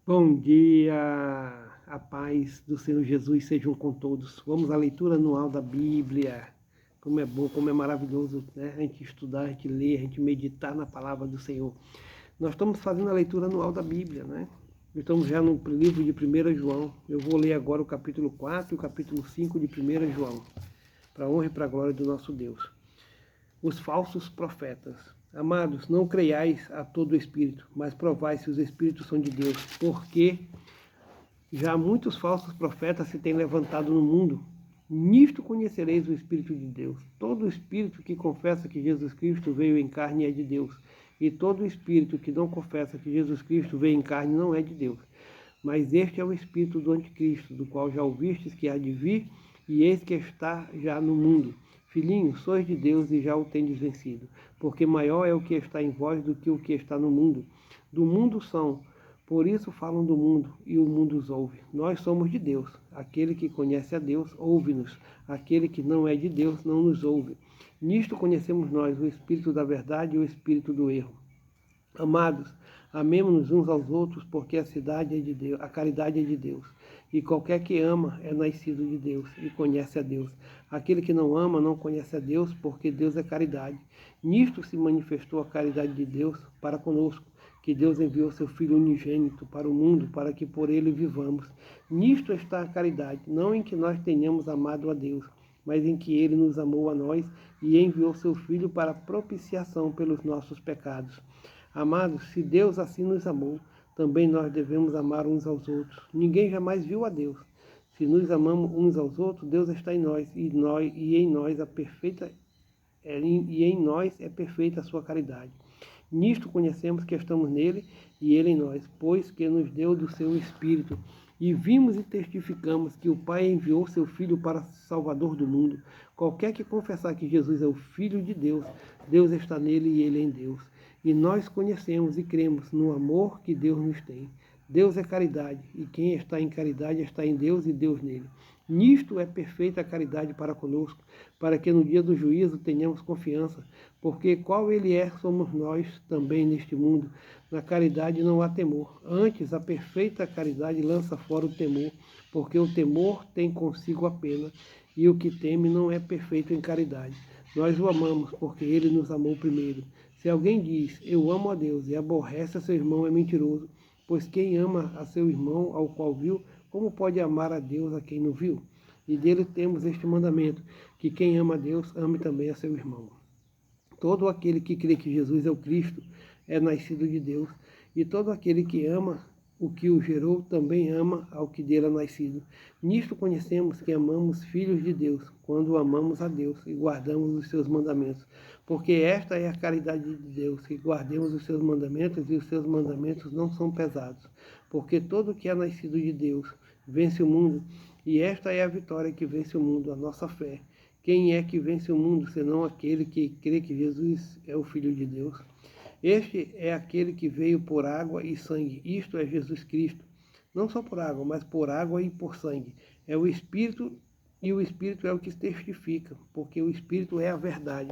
Bom dia, a paz do Senhor Jesus sejam com todos. Vamos à leitura anual da Bíblia. Como é bom, como é maravilhoso, né? A gente estudar, a gente ler, a gente meditar na palavra do Senhor. Nós estamos fazendo a leitura anual da Bíblia, né? Estamos já no livro de 1 João. Eu vou ler agora o capítulo 4 e o capítulo 5 de 1 João, para a honra e para a glória do nosso Deus. Os falsos profetas. Amados, não creiais a todo espírito, mas provai se os espíritos são de Deus, porque já muitos falsos profetas se têm levantado no mundo. Nisto conhecereis o Espírito de Deus. Todo espírito que confessa que Jesus Cristo veio em carne é de Deus, e todo espírito que não confessa que Jesus Cristo veio em carne não é de Deus. Mas este é o espírito do anticristo, do qual já ouvistes que há de vir, e eis que está já no mundo. Filhinhos, sois de Deus e já o tendes vencido, porque maior é o que está em vós do que o que está no mundo. Do mundo são, por isso falam do mundo, e o mundo os ouve. Nós somos de Deus. Aquele que conhece a Deus, ouve-nos. Aquele que não é de Deus, não nos ouve. Nisto conhecemos nós o espírito da verdade e o espírito do erro. Amados, amemo-nos uns aos outros, porque a cidade é de Deus, a caridade é de Deus. E qualquer que ama é nascido de Deus e conhece a Deus. Aquele que não ama não conhece a Deus, porque Deus é caridade. Nisto se manifestou a caridade de Deus para conosco, que Deus enviou seu Filho unigênito para o mundo, para que por ele vivamos. Nisto está a caridade, não em que nós tenhamos amado a Deus, mas em que ele nos amou a nós e enviou seu Filho para propiciação pelos nossos pecados. Amados, se Deus assim nos amou, também nós devemos amar uns aos outros. Ninguém jamais viu a Deus. Se nos amamos uns aos outros, Deus está em nós e em nós é perfeita a sua caridade. Nisto conhecemos que estamos nele e ele em nós, pois que nos deu do seu Espírito. E vimos e testificamos que o Pai enviou seu Filho para Salvador do mundo. Qualquer que confessar que Jesus é o Filho de Deus, Deus está nele e ele em Deus. E nós conhecemos e cremos no amor que Deus nos tem. Deus é caridade, e quem está em caridade está em Deus e Deus nele. Nisto é perfeita a caridade para conosco, para que no dia do juízo tenhamos confiança, porque qual ele é, somos nós também neste mundo. Na caridade não há temor. Antes, a perfeita caridade lança fora o temor, porque o temor tem consigo a pena, e o que teme não é perfeito em caridade. Nós o amamos, porque ele nos amou primeiro. Se alguém diz, eu amo a Deus, e aborrece a seu irmão, é mentiroso, pois quem ama a seu irmão, ao qual viu, como pode amar a Deus a quem não viu? E dele temos este mandamento, que quem ama a Deus, ame também a seu irmão. Todo aquele que crê que Jesus é o Cristo é nascido de Deus, e todo aquele que ama o que o gerou também ama ao que dele é nascido. Nisto conhecemos que amamos filhos de Deus, quando amamos a Deus e guardamos os seus mandamentos. Porque esta é a caridade de Deus, que guardemos os seus mandamentos, e os seus mandamentos não são pesados. Porque todo que é nascido de Deus vence o mundo, e esta é a vitória que vence o mundo, a nossa fé. Quem é que vence o mundo, senão aquele que crê que Jesus é o Filho de Deus? Este é aquele que veio por água e sangue, isto é Jesus Cristo. Não só por água, mas por água e por sangue. É o Espírito, e o Espírito é o que testifica, porque o Espírito é a verdade.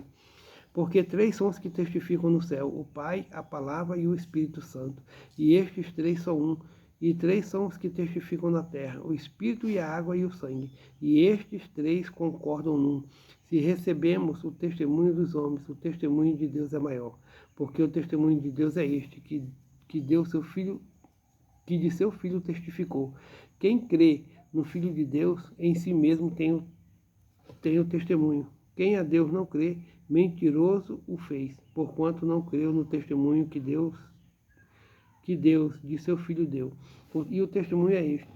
Porque três são os que testificam no céu, o Pai, a Palavra e o Espírito Santo. E estes três são um. E três são os que testificam na terra, o Espírito e a água e o sangue. E estes três concordam num. Se recebemos o testemunho dos homens, o testemunho de Deus é maior. Porque o testemunho de Deus é este, que deu seu Filho, que de seu Filho testificou. Quem crê no Filho de Deus, em si mesmo tem o testemunho. Quem a Deus não crê, mentiroso o fez, porquanto não creu no testemunho que Deus de seu Filho deu. E o testemunho é este,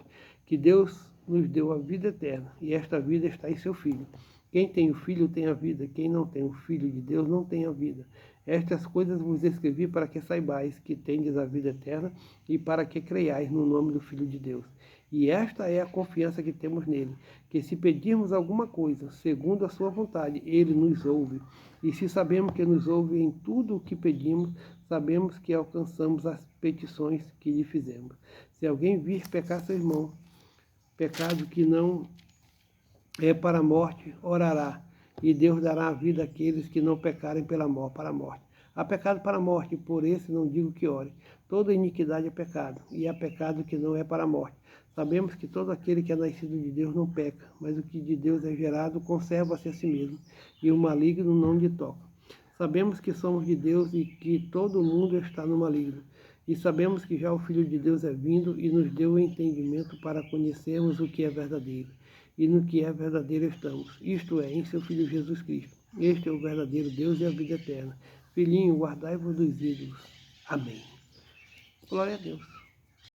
que Deus nos deu a vida eterna, e esta vida está em seu Filho. Quem tem o Filho tem a vida, quem não tem o Filho de Deus não tem a vida. Estas coisas vos escrevi para que saibais que tendes a vida eterna e para que creiais no nome do Filho de Deus. E esta é a confiança que temos nele, que se pedirmos alguma coisa, segundo a sua vontade, ele nos ouve. E se sabemos que nos ouve em tudo o que pedimos, sabemos que alcançamos as petições que lhe fizemos. Se alguém vir pecar seu irmão, pecado que não é para a morte, orará, e Deus dará a vida àqueles que não pecarem para a morte. Há pecado para a morte, por esse não digo que ore, Toda iniquidade é pecado, e há pecado que não é para a morte. Sabemos que todo aquele que é nascido de Deus não peca, mas o que de Deus é gerado conserva-se a si mesmo, e o maligno não lhe toca. Sabemos que somos de Deus e que todo mundo está no maligno. E sabemos que já o Filho de Deus é vindo e nos deu o entendimento para conhecermos o que é verdadeiro. E no que é verdadeiro estamos, isto é, em seu Filho Jesus Cristo. Este é o verdadeiro Deus e a vida eterna. Filhinho, guardai-vos dos ídolos. Amém. Glória a Deus.